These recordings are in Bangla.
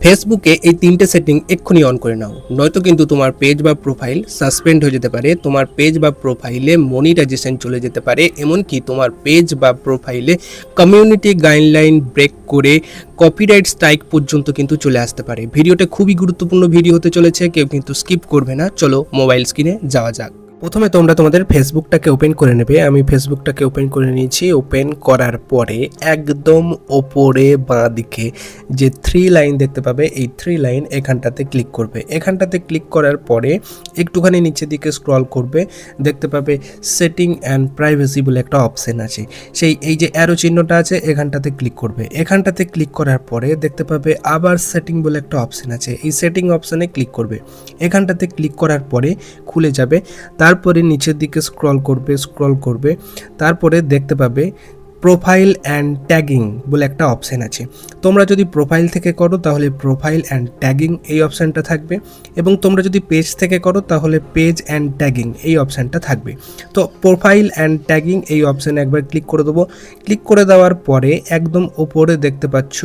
ফেসবুকে এই তিনটে সেটিং এক্ষুনি অন করে নাও, নয়তো কিন্তু তোমার পেজ বা প্রোফাইল সাসপেন্ড হয়ে যেতে পারে, তোমার পেজ বা প্রোফাইলে মনিটাইজেশন চলে যেতে পারে, এমনকি তোমার পেজ বা প্রোফাইলে কমিউনিটি গাইডলাইন ব্রেক করে কপিরাইট স্ট্রাইক পর্যন্ত কিন্তু চলে আসতে পারে। ভিডিওটা খুবই গুরুত্বপূর্ণ ভিডিও হতে চলেছে, কেউ কিন্তু স্কিপ করবে না। চলো মোবাইল স্ক্রিনে যাওয়া যাক। প্রথমে তোমরা তোমাদের ফেসবুকটাকে ওপেন করে নেবে। আমি ফেসবুকটাকে ওপেন করে নিয়েছি। ওপেন করার পরে একদম ওপরে বাঁ দিকে যে 3 লাইন দেখতে পাবে, এই 3 লাইন এখানটাতে ক্লিক করবে। এখানটাতে ক্লিক করার পরে একটুখানি নিচের দিকে স্ক্রল করবে, দেখতে পাবে সেটিং অ্যান্ড প্রাইভেসি বলে একটা অপশন আছে। এই যে অ্যারো চিহ্নটা আছে, এখানটাতে ক্লিক করবে। এখানটাতে ক্লিক করার পরে দেখতে পাবে আবার সেটিং বলে একটা অপশন আছে, এই সেটিং অপশানে ক্লিক করবে। এখানটাতে ক্লিক করার পরে খুলে যাবে। তারপরে নিচের দিকে স্ক্রল করবে, তারপরে দেখতে পাবে প্রোফাইল অ্যান্ড ট্যাগিং বলে একটা অপশান আছে। তোমরা যদি প্রোফাইল থেকে করো তাহলে প্রোফাইল অ্যান্ড ট্যাগিং এই অপশানটা থাকবে, এবং তোমরা যদি পেজ থেকে করো তাহলে পেজ অ্যান্ড ট্যাগিং এই অপশানটা থাকবে। তো প্রোফাইল অ্যান্ড ট্যাগিং এই অপশানে একবার ক্লিক করে দেবো। ক্লিক করে দেওয়ার পরে একদম ওপরে দেখতে পাচ্ছ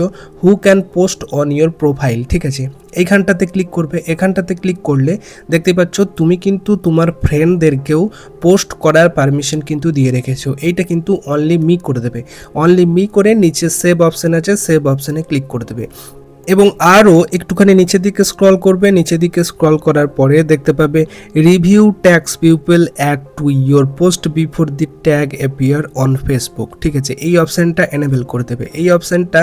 who can post on your profile, ঠিক আছে। এইখানটাতে ক্লিক করবে। এখানটাতে ক্লিক করলে দেখতে পাচ্ছ তুমি কিন্তু তোমার ফ্রেন্ডদেরকেও পোস্ট করার পারমিশন কিন্তু দিয়ে রেখেছো। এইটা কিন্তু অনলি মি করে দেবে। অনলি মি করে নিচে সেভ অপশান আছে, সেভ অপশানে ক্লিক করে দেবে। এবং আরও একটুখানি নিচের দিকে স্ক্রল করবে। নিচের দিকে স্ক্রল করার পরে দেখতে পাবে review tags people add to your post before the tag appear on Facebook, ঠিক আছে। এই অপশানটা এনেবল করে দেবে। এই অপশানটা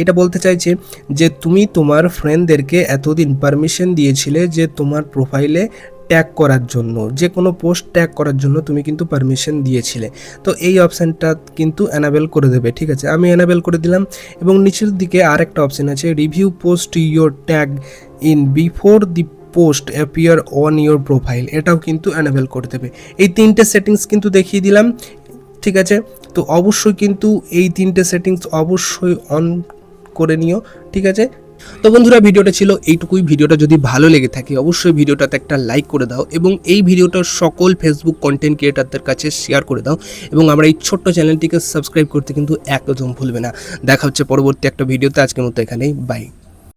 এটা বলতে চাইছে যে তুমি তোমার ফ্রেন্ডদেরকে এতদিন পারমিশন দিয়েছিলে যে তোমার প্রোফাইলে ট্যাগ করার জন্য, যে কোনো পোস্ট ট্যাগ করার জন্য তুমি কিন্তু পারমিশন দিয়েছিলে। তো এই অপশানটা কিন্তু অ্যানাবেল করে দেবে, ঠিক আছে। আমি অ্যানাবেল করে দিলাম। এবং নিচের দিকে আর একটা অপশান আছে review post your tag in before the post appear on your profile, এটাও কিন্তু অ্যানাবেল করে দেবে। এই তিনটে সেটিংস কিন্তু দেখিয়ে দিলাম, ঠিক আছে। তো অবশ্যই কিন্তু এই তিনটে সেটিংস অবশ্যই অন করে নিও, ঠিক আছে। তো বন্ধুরা, ভিডিওটা ছিল এইটুকুই। ভিডিওটা যদি ভালো লেগে থাকে অবশ্যই ভিডিওটাতে একটা লাইক করে দাও, এবং এই ভিডিওটা সকল ফেসবুক কন্টেন্ট ক্রিয়েটারদের কাছে শেয়ার করে দাও, এবং আমরা এই ছোট্ট চ্যানেলটিকে সাবস্ক্রাইব করতে কিন্তু একদম ভুলবে না। দেখা হচ্ছে পরবর্তী একটা ভিডিওতে। আজকের মতো এখানেই, বাই।